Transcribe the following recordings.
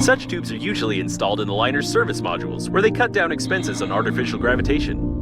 Such tubes are usually installed in the liner's service modules, where they cut down expenses on artificial gravitation.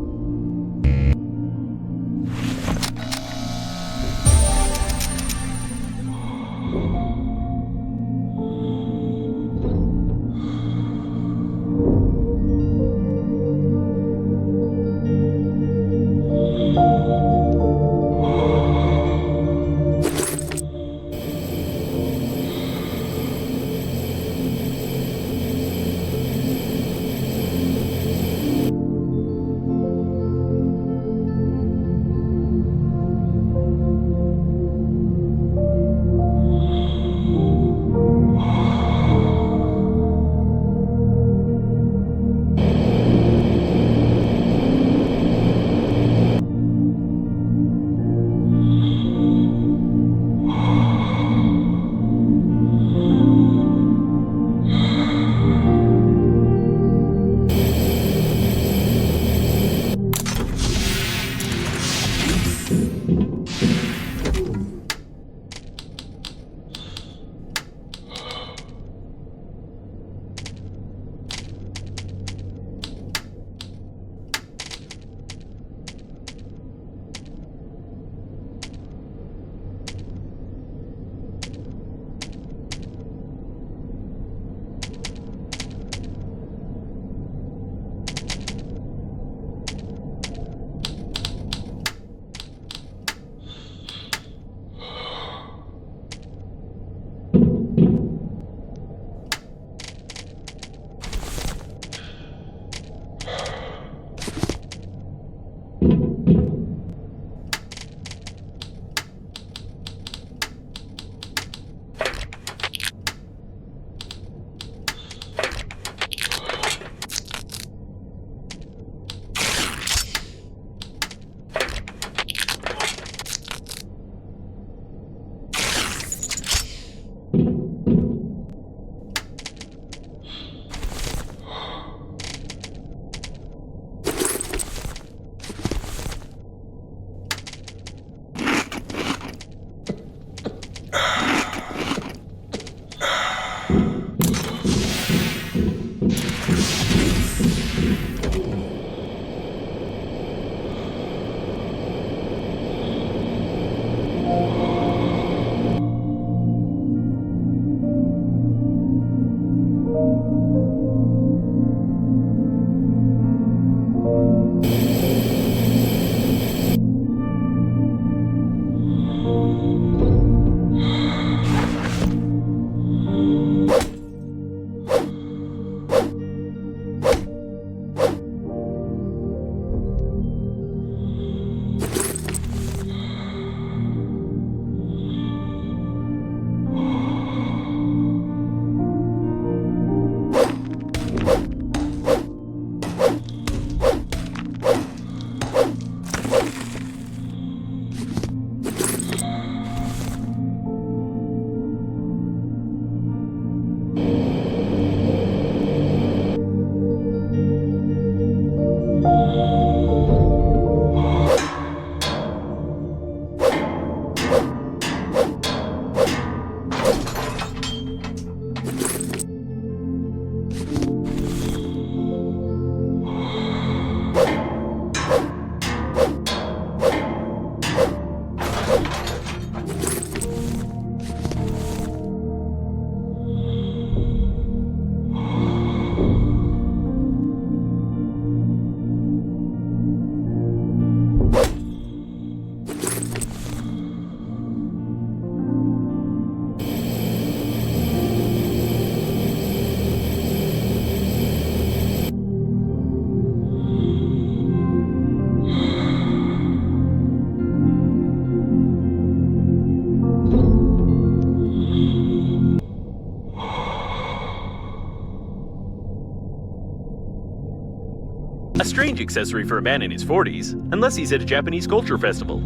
A strange accessory for a man in his 40s, unless he's at a Japanese culture festival.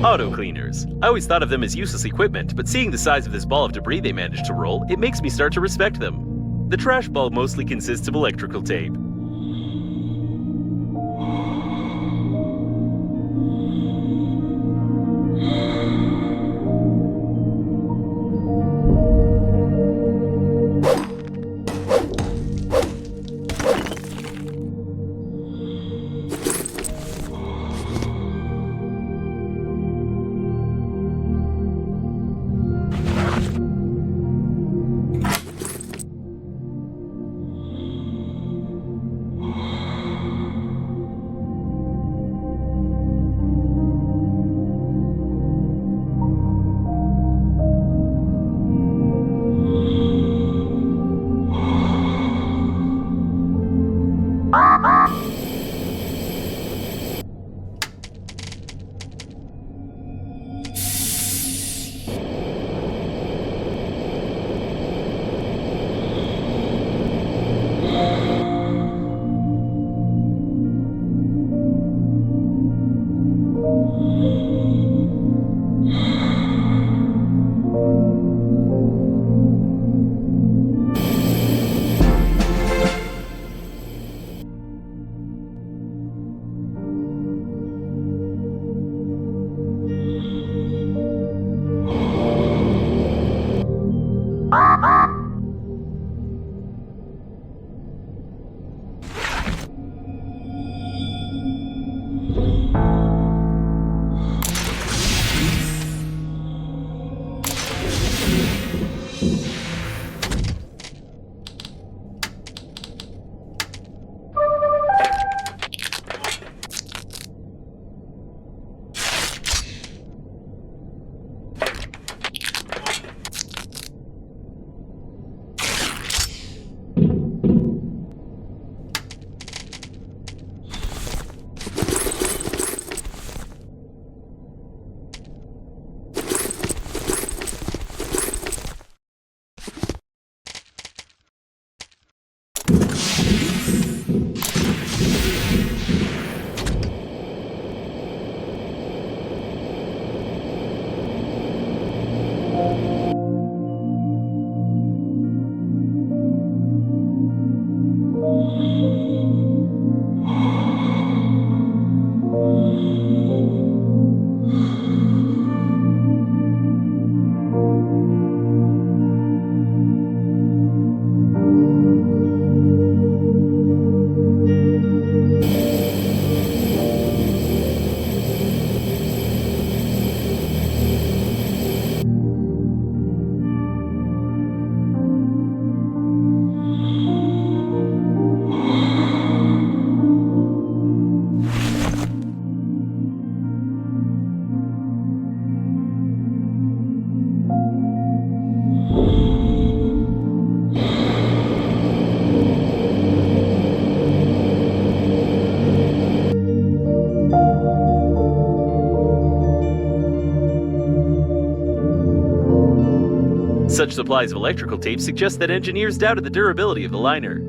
Auto cleaners. I always thought of them as useless equipment, but seeing the size of this ball of debris they managed to roll, it makes me start to respect them. The trash ball mostly consists of electrical tape. Such supplies of electrical tape suggest that engineers doubted the durability of the liner.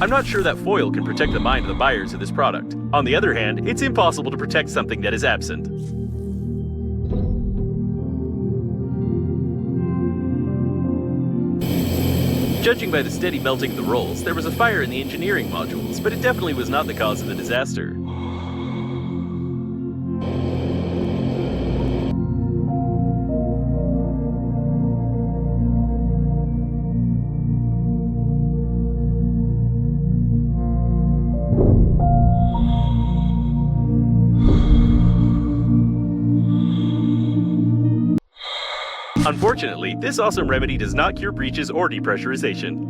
I'm not sure that foil can protect the mind of the buyers of this product. On the other hand, it's impossible to protect something that is absent. Judging by the steady melting of the rolls, there was a fire in the engineering modules, but it definitely was not the cause of the disaster. Unfortunately, this awesome remedy does not cure breaches or depressurization.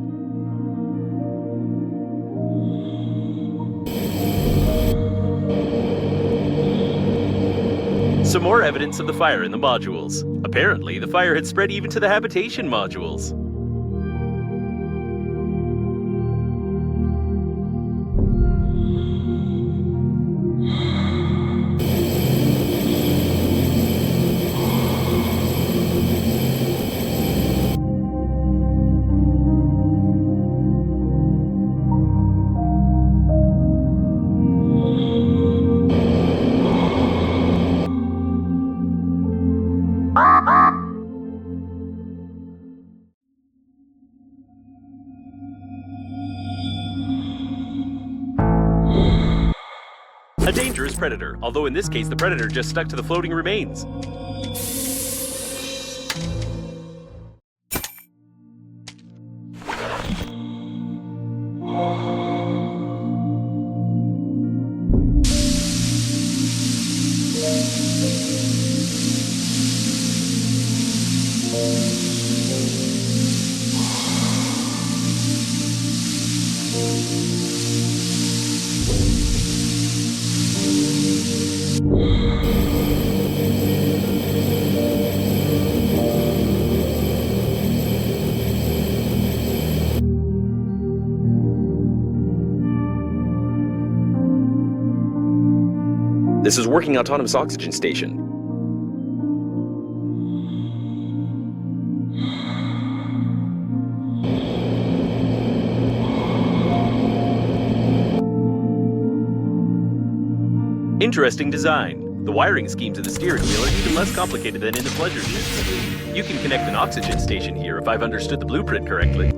Some more evidence of the fire in the modules. Apparently, the fire had spread even to the habitation modules. A dangerous predator, although in this case the predator just stuck to the floating remains. This is working autonomous oxygen station. Interesting design. The wiring schemes of the steering wheel are even less complicated than in the pleasure ships. You can connect an oxygen station here if I've understood the blueprint correctly.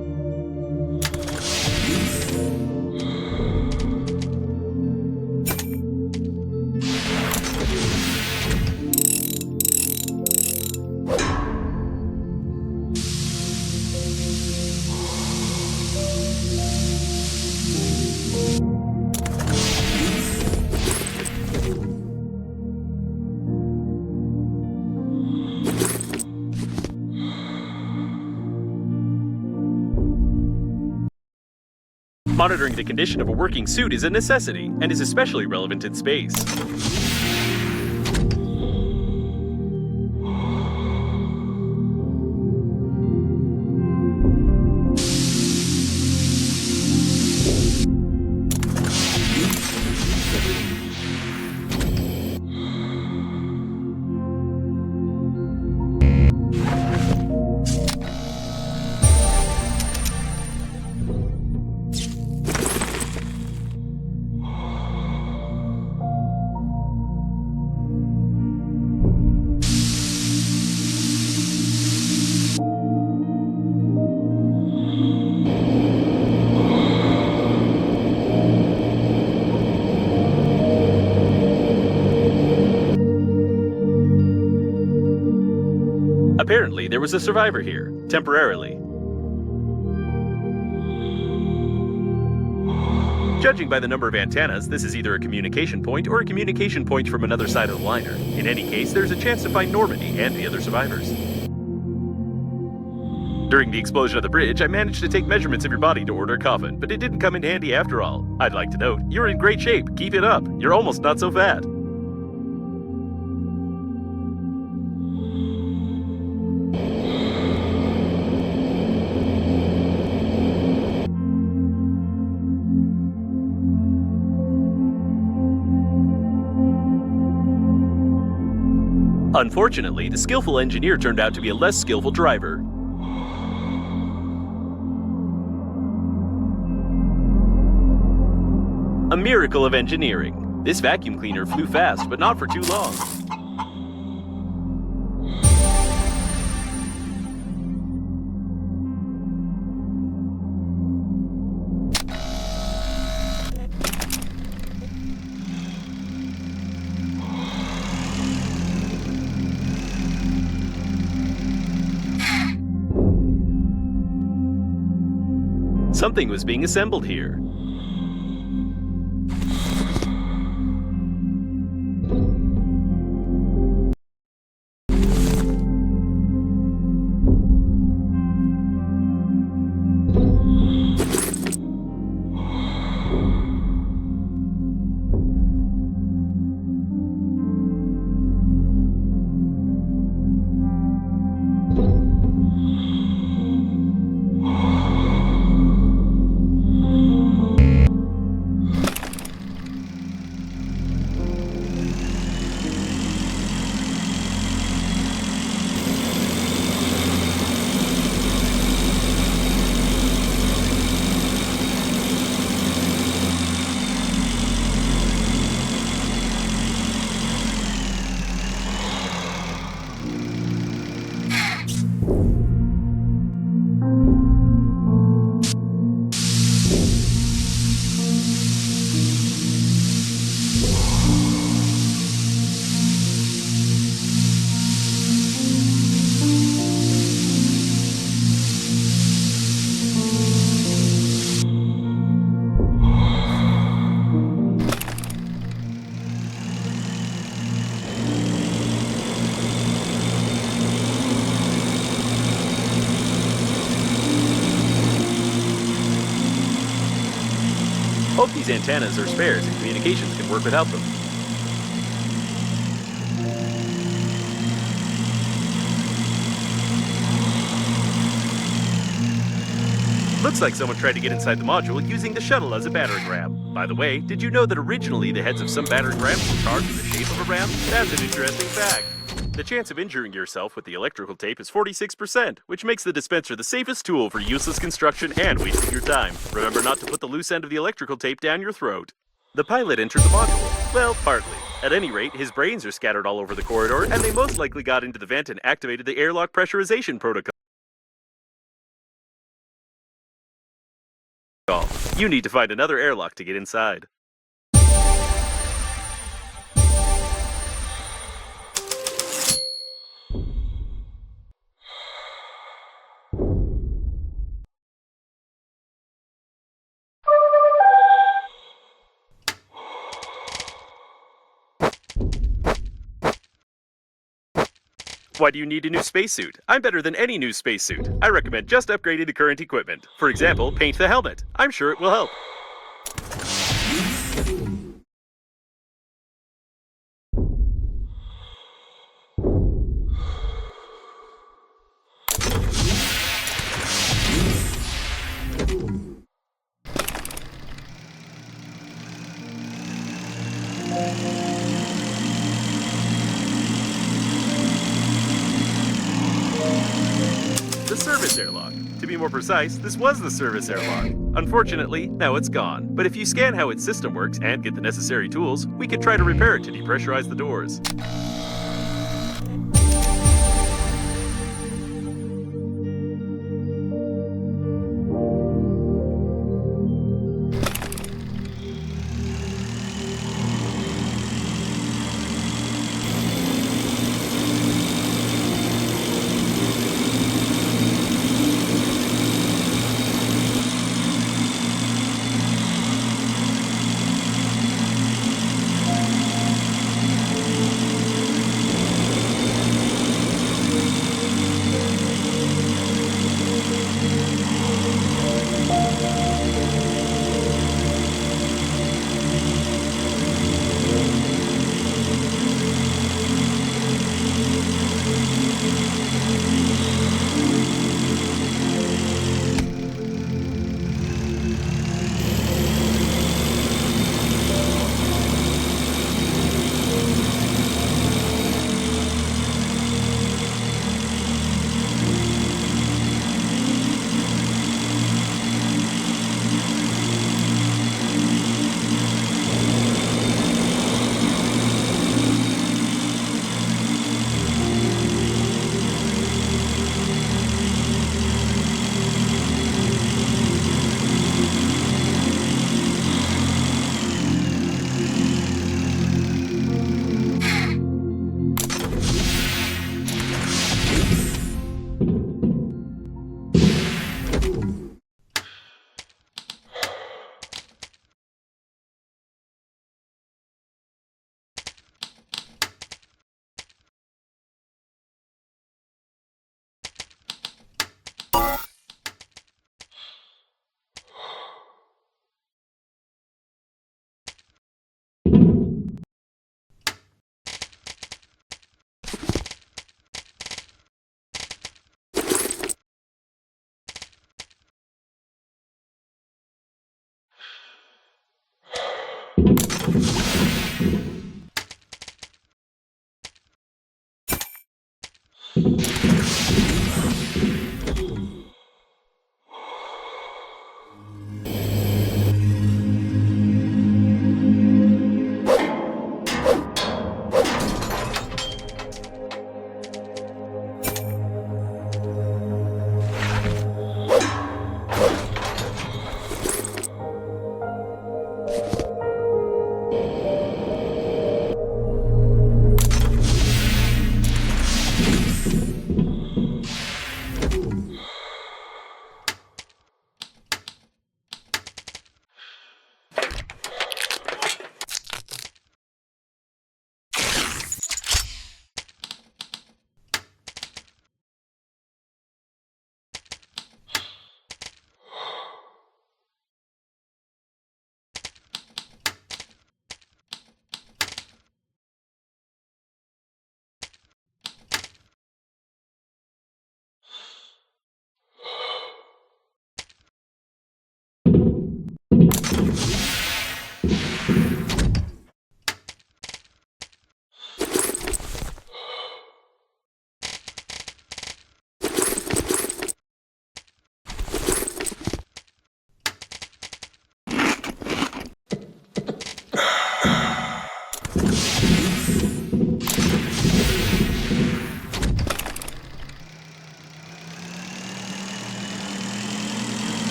Monitoring the condition of a working suit is a necessity, and is especially relevant in space. Apparently, there was a survivor here, temporarily. Judging by the number of antennas, this is either a communication point or a communication point from another side of the liner. In any case, there's a chance to find Normandy and the other survivors. During the explosion of the bridge, I managed to take measurements of your body to order a coffin, but it didn't come in handy after all. I'd like to note, you're in great shape. Keep it up. You're almost not so fat. Unfortunately, the skillful engineer turned out to be a less skillful driver. A miracle of engineering. This vacuum cleaner flew fast, but not for too long. Something was being assembled here. Hope these antennas are spares and communications can work without them. Looks like someone tried to get inside the module using the shuttle as a battering ram. By the way, did you know that originally the heads of some battering rams were carved in the shape of a ram? That's an interesting fact. The chance of injuring yourself with the electrical tape is 46%, which makes the dispenser the safest tool for useless construction and wasting your time. Remember not to put the loose end of the electrical tape down your throat. The pilot entered the module. Well, partly. At any rate, his brains are scattered all over the corridor, and they most likely got into the vent and activated the airlock pressurization protocol. You need to find another airlock to get inside. Why do you need a new spacesuit? I'm better than any new spacesuit. I recommend just upgrading the current equipment. For example, paint the helmet. I'm sure it will help. Service airlock. To be more precise, this was the service airlock. Unfortunately, now it's gone. But if you scan how its system works and get the necessary tools, we could try to repair it to depressurize the doors.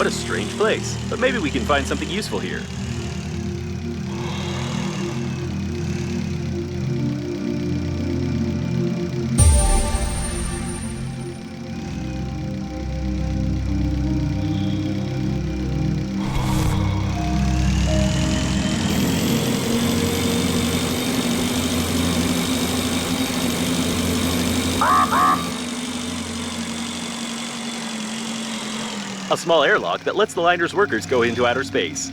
What a strange place, but maybe we can find something useful here. A small airlock that lets the liner's workers go into outer space.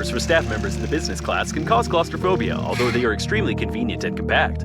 berths for staff members in the business class can cause claustrophobia, although they are extremely convenient and compact.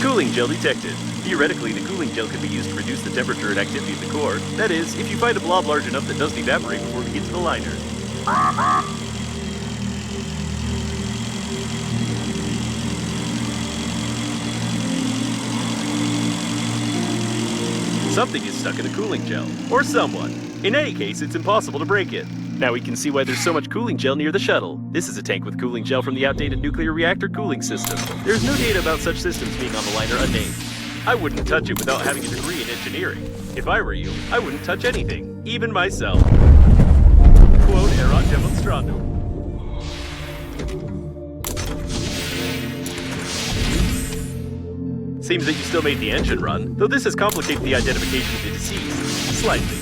Cooling gel detected. Theoretically, the cooling gel could be used to reduce the temperature and activity of the core. That is, if you find a blob large enough that doesn't evaporate before we get to the liner. Something is stuck in the cooling gel, or someone. In any case, it's impossible to break it. Now we can see why there's so much cooling gel near the shuttle. This is a tank with cooling gel from the outdated nuclear reactor cooling system. There's no data about such systems being on the liner unnamed. I wouldn't touch it without having a degree in engineering. If I were you, I wouldn't touch anything, even myself. Quote erat demonstrandum. Seems that you still made the engine run, though this has complicated the identification of the deceased slightly.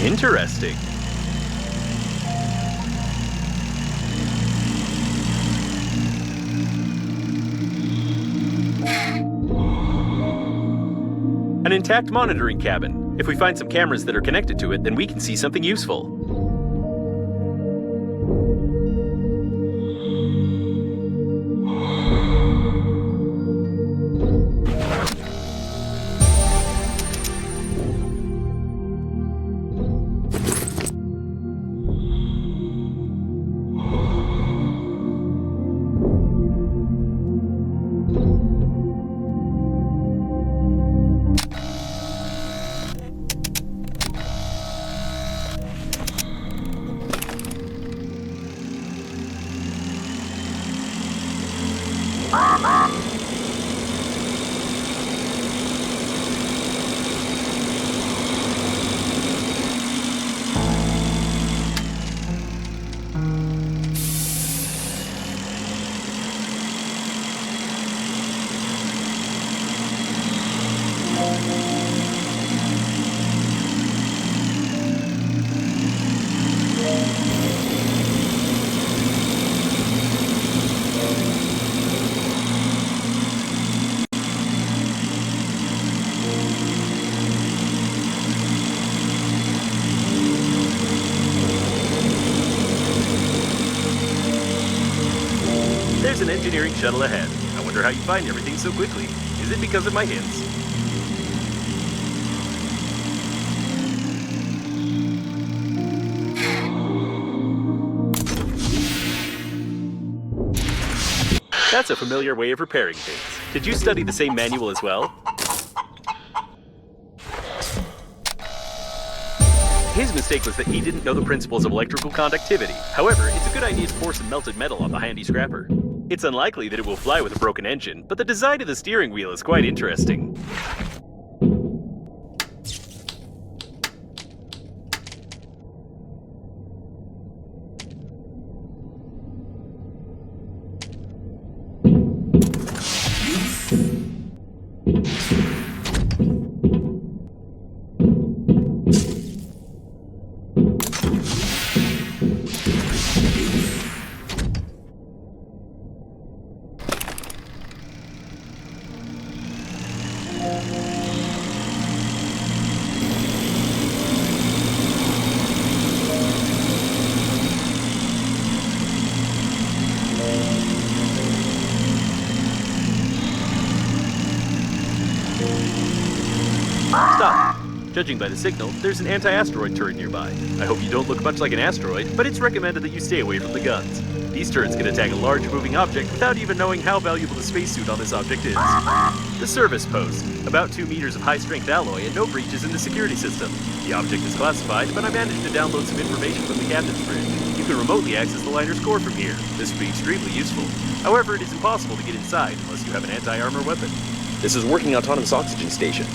Interesting. An intact monitoring cabin. If we find some cameras that are connected to it, then we can see something useful. There's an engineering shuttle ahead. I wonder how you find everything so quickly. Is it because of my hints? That's a familiar way of repairing things. Did you study the same manual as well? His mistake was that he didn't know the principles of electrical conductivity. However, it's a good idea to pour some melted metal on the handy scrapper. It's unlikely that it will fly with a broken engine, but the design of the steering wheel is quite interesting. Stop. Judging by the signal, there's an anti-asteroid turret nearby. I hope you don't look much like an asteroid, but it's recommended that you stay away from the guns. These turrets can attack a large moving object without even knowing how valuable the spacesuit on this object is. The service post. About 2 meters of high-strength alloy and no breaches in the security system. The object is classified, but I managed to download some information from the captain's bridge. You can remotely access the liner's core from here. This would be extremely useful. However, it is impossible to get inside unless you have an anti-armor weapon. This is working autonomous oxygen station.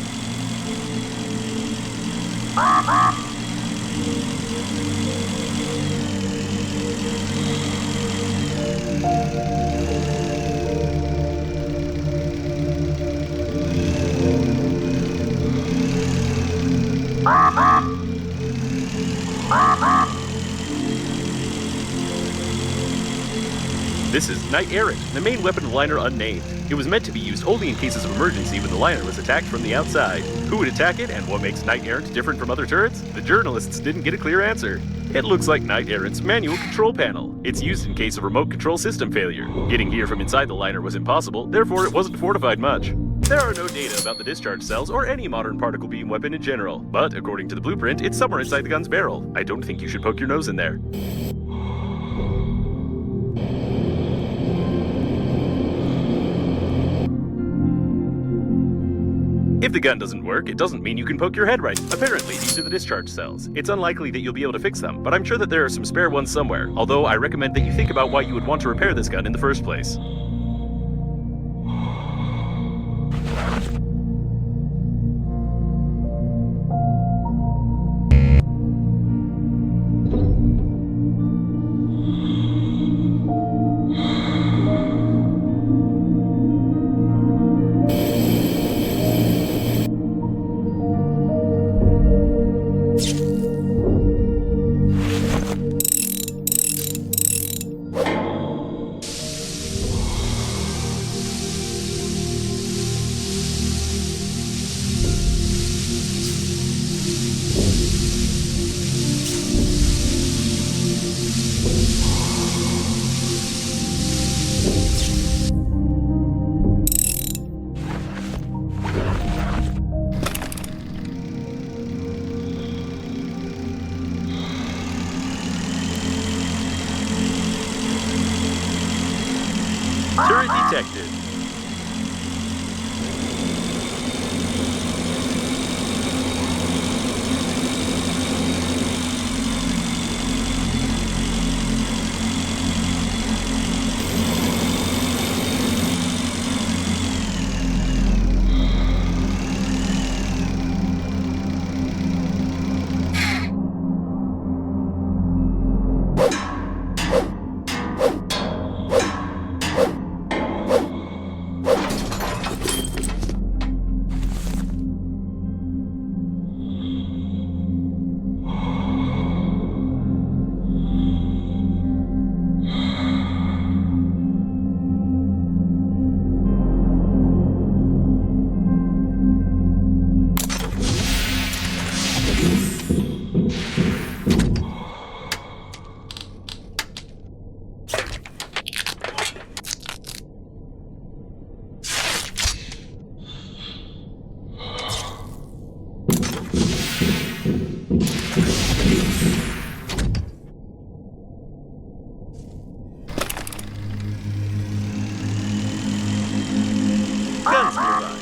This is Knight Errant, the main weapon of the liner unnamed. It was meant to be used only in cases of emergency when the liner was attacked from the outside. Who would attack it, and what makes Knight Errant different from other turrets? The journalists didn't get a clear answer. It looks like Knight Errant's manual control panel. It's used in case of remote control system failure. Getting here from inside the liner was impossible, therefore it wasn't fortified much. There are no data about the discharge cells or any modern particle beam weapon in general, but according to the blueprint, it's somewhere inside the gun's barrel. I don't think you should poke your nose in there. If the gun doesn't work, it doesn't mean you can poke your head right. Apparently, these are the discharge cells. It's unlikely that you'll be able to fix them, but I'm sure that there are some spare ones somewhere, although I recommend that you think about why you would want to repair this gun in the first place. Turret detected. Guns nearby.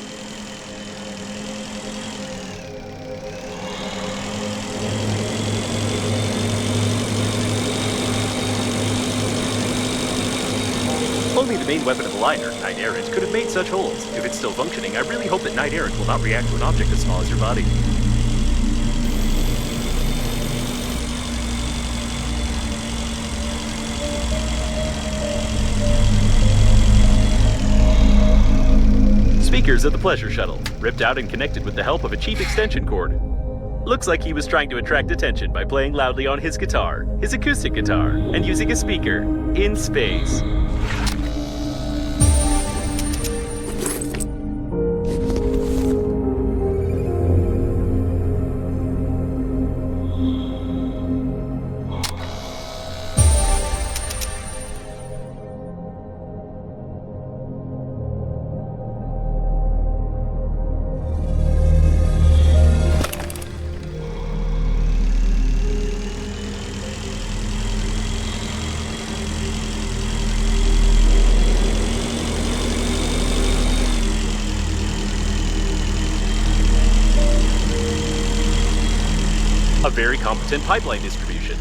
Only the main weapon of the liner, Knight Errant, could have made such holes. If it's still functioning, I really hope that Knight Errant will not react to an object as small as your body. Speakers of the pleasure shuttle, ripped out and connected with the help of a cheap extension cord. Looks like he was trying to attract attention by playing loudly on his guitar, his acoustic guitar, and using a speaker in space. A very competent pipeline distribution.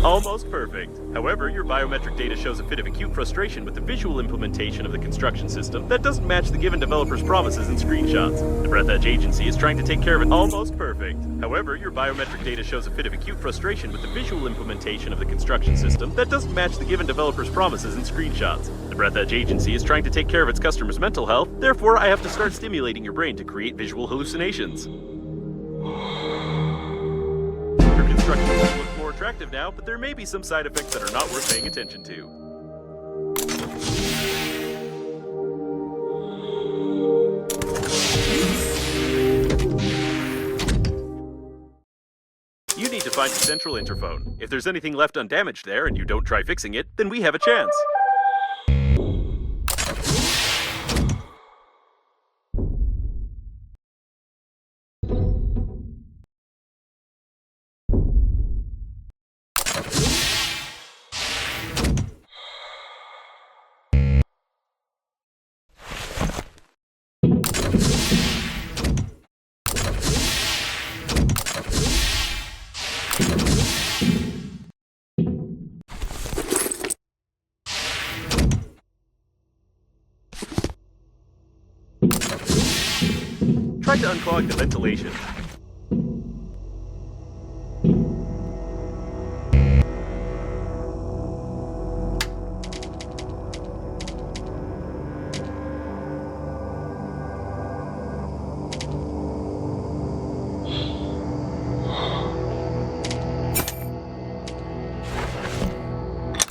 Almost perfect. However, your biometric data shows a bit of acute frustration with the visual implementation of the construction system that doesn't match the given developer's promises and screenshots. The Breathedge agency is trying to take care of it. Almost perfect. However, your biometric data shows a bit of acute frustration with the visual implementation of the construction system that doesn't match the given developer's promises and screenshots. The Breathedge agency is trying to take care of its customers' mental health, therefore I have to start stimulating your brain to create visual hallucinations. Your construction will look more attractive now, but there may be some side effects that are not worth paying attention to. You need to find the central interphone. If there's anything left undamaged there and you don't try fixing it, then we have a chance. Try to unclog the ventilation.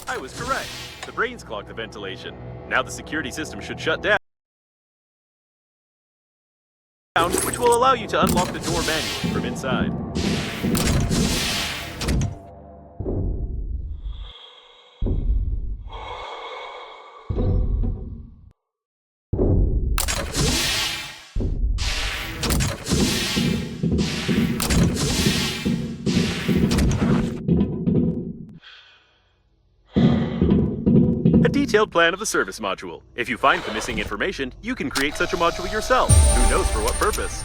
I was correct. The brains clogged the ventilation. Now the security system should shut down, which will allow you to unlock the door manually from inside. detailed plan of the service module. If you find the missing information, you can create such a module yourself. Who knows for what purpose?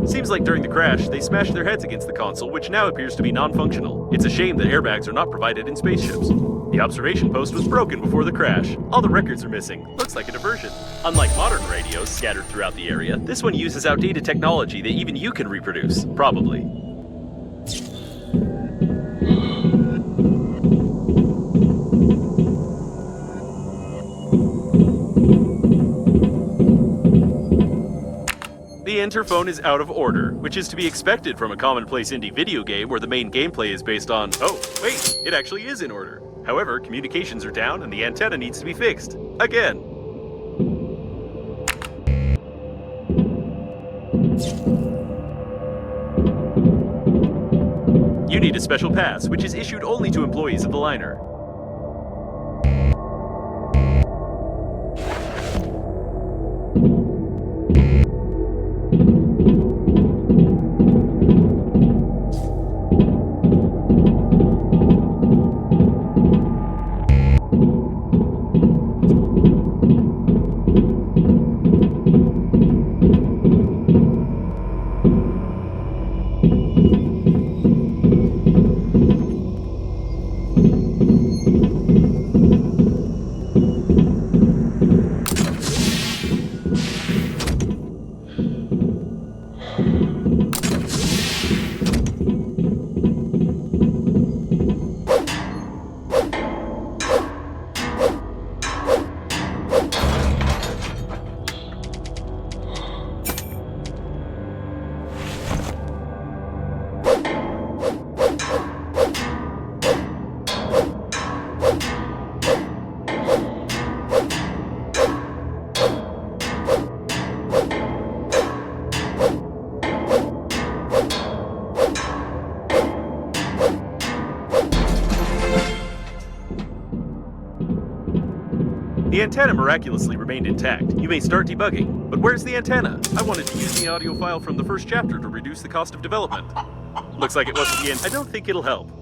Seems like during the crash, they smashed their heads against the console, which now appears to be non-functional. It's a shame that airbags are not provided in spaceships. The observation post was broken before the crash. All the records are missing. Looks like a diversion. Unlike modern radios scattered throughout the area, this one uses outdated technology that even you can reproduce. Probably. The interphone is out of order, which is to be expected from a commonplace indie video game where the main gameplay is based on, oh, wait, it actually is in order. However, communications are down and the antenna needs to be fixed. Again. You need a special pass, which is issued only to employees of the liner. The antenna miraculously remained intact. You may start debugging, but where's the antenna? I wanted to use the audio file from the first chapter to reduce the cost of development. Looks like it wasn't the end. I don't think it'll help.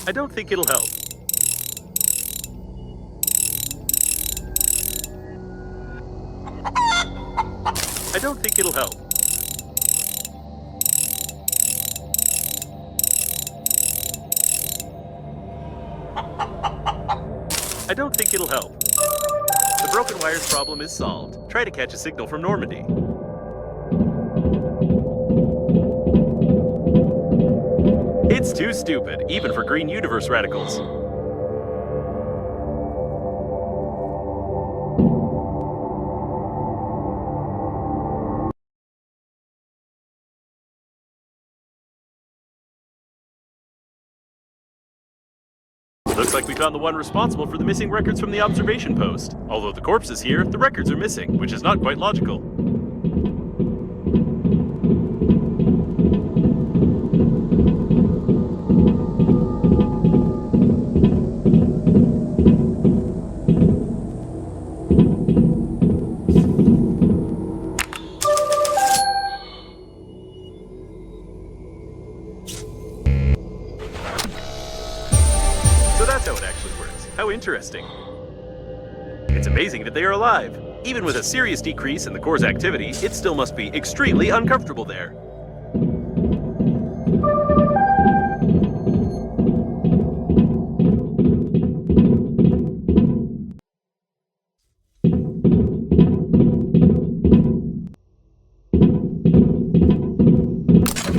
I don't think it'll help. I don't think it'll help. I don't think it'll help. The broken wires problem is solved. Try to catch a signal from Normandy. It's too stupid, even for Green Universe radicals. Looks like we found the one responsible for the missing records from the observation post. Although the corpse is here, the records are missing, which is not quite logical. How interesting. It's amazing that they are alive. Even with a serious decrease in the core's activity, it still must be extremely uncomfortable there.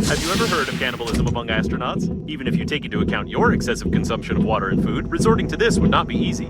Have you ever heard of cannibalism among astronauts. Even if you take into account your excessive consumption of water and food, resorting to this would not be easy.